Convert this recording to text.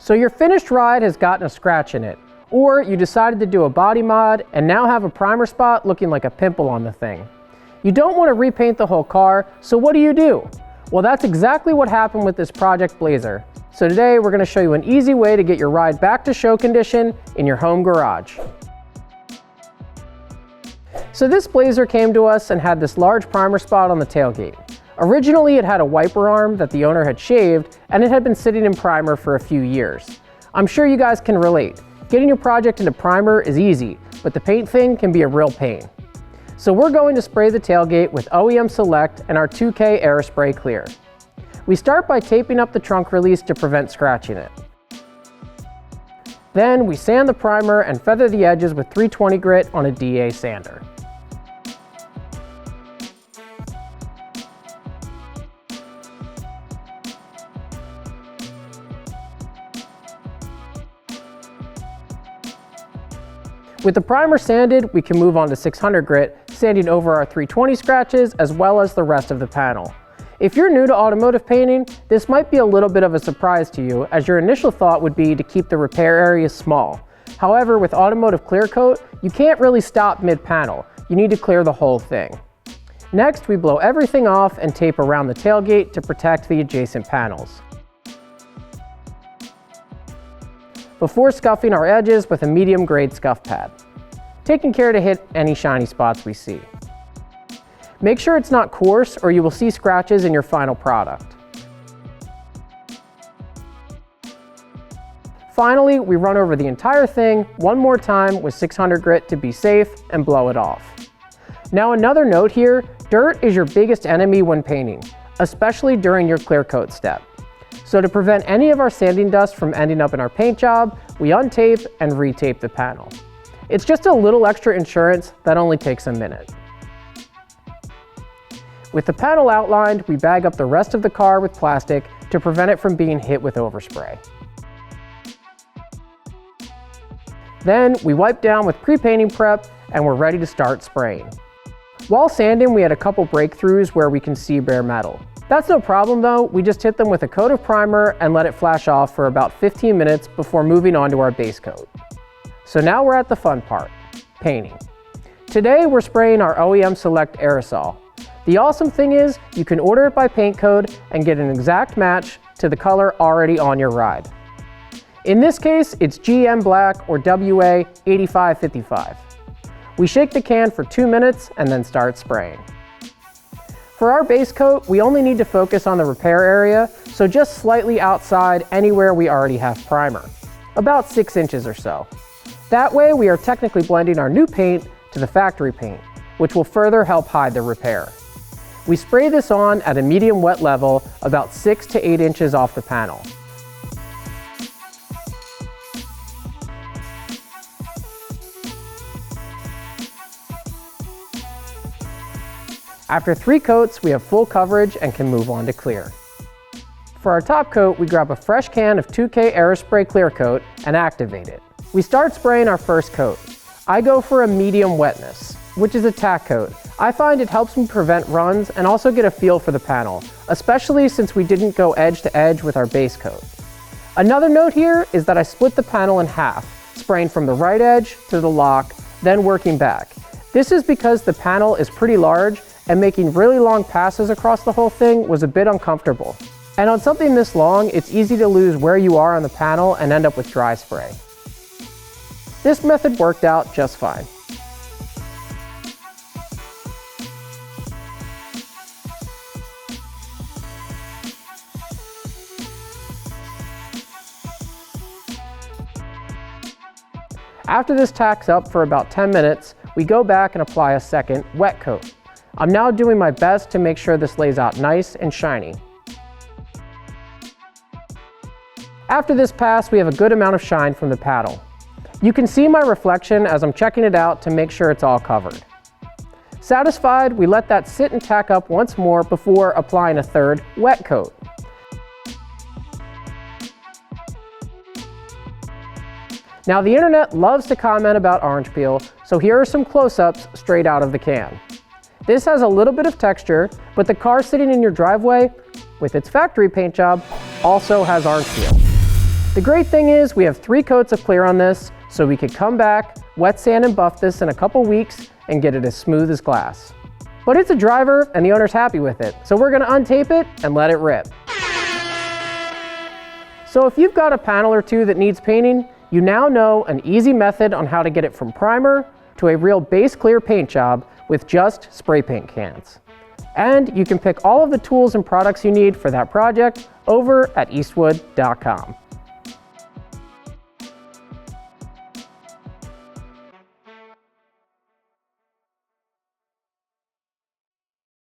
So your finished ride has gotten a scratch in it, or you decided to do a body mod and now have a primer spot looking like a pimple on the thing. You don't want to repaint the whole car, so what do? Well, that's exactly what happened with this Project Blazer. So today we're going to show you an easy way to get your ride back to show condition in your home garage. So this Blazer came to us and had this large primer spot on the tailgate. Originally it had a wiper arm that the owner had shaved, and it had been sitting in primer for a few years. I'm sure you guys can relate. Getting your project into primer is easy, but the paint thing can be a real pain. So we're going to spray the tailgate with OEM Select and our 2K AeroSpray Clear. We start by taping up the trunk release to prevent scratching it. Then we sand the primer and feather the edges with 320 grit on a DA sander. With the primer sanded, we can move on to 600 grit, sanding over our 320 scratches as well as the rest of the panel. If you're new to automotive painting, this might be a little bit of a surprise to you, as your initial thought would be to keep the repair areas small. However, with automotive clear coat, you can't really stop mid-panel. You need to clear the whole thing. Next, we blow everything off and tape around the tailgate to protect the adjacent panels, before scuffing our edges with a medium grade scuff pad, taking care to hit any shiny spots we see. Make sure it's not coarse or you will see scratches in your final product. Finally, we run over the entire thing one more time with 600 grit to be safe and blow it off. Now another note here, dirt is your biggest enemy when painting, especially during your clear coat step. So to prevent any of our sanding dust from ending up in our paint job, we untape and retape the panel. It's just a little extra insurance that only takes a minute. With the panel outlined, we bag up the rest of the car with plastic to prevent it from being hit with overspray. Then we wipe down with pre-painting prep and we're ready to start spraying. While sanding, we had a couple breakthroughs where we can see bare metal. That's no problem though, we just hit them with a coat of primer and let it flash off for about 15 minutes before moving on to our base coat. So now we're at the fun part, painting. Today we're spraying our OEM Select Aerosol. The awesome thing is you can order it by paint code and get an exact match to the color already on your ride. In this case, it's GM Black or WA 8555. We shake the can for 2 minutes and then start spraying. For our base coat, we only need to focus on the repair area, so just slightly outside anywhere we already have primer, about 6 inches or so. That way we are technically blending our new paint to the factory paint, which will further help hide the repair. We spray this on at a medium wet level, about 6 to 8 inches off the panel. After 3 coats, we have full coverage and can move on to clear. For our top coat, we grab a fresh can of 2K AeroSpray Clear Coat and activate it. We start spraying our first coat. I go for a medium wetness, which is a tack coat. I find it helps me prevent runs and also get a feel for the panel, especially since we didn't go edge to edge with our base coat. Another note here is that I split the panel in half, spraying from the right edge to the lock, then working back. This is because the panel is pretty large and making really long passes across the whole thing was a bit uncomfortable. And on something this long, it's easy to lose where you are on the panel and end up with dry spray. This method worked out just fine. After this tacks up for about 10 minutes, we go back and apply a second wet coat. I'm now doing my best to make sure this lays out nice and shiny. After this pass, we have a good amount of shine from the paddle. You can see my reflection as I'm checking it out to make sure it's all covered. Satisfied, we let that sit and tack up once more before applying a third wet coat. Now the internet loves to comment about orange peel, so here are some close-ups straight out of the can. This has a little bit of texture, but the car sitting in your driveway, with its factory paint job, also has orange peel. The great thing is we have 3 coats of clear on this, so we could come back, wet sand and buff this in a couple weeks and get it as smooth as glass. But it's a driver and the owner's happy with it, so we're gonna untape it and let it rip. So if you've got a panel or two that needs painting, you now know an easy method on how to get it from primer to a real base clear paint job with just spray paint cans. And you can pick all of the tools and products you need for that project over at Eastwood.com.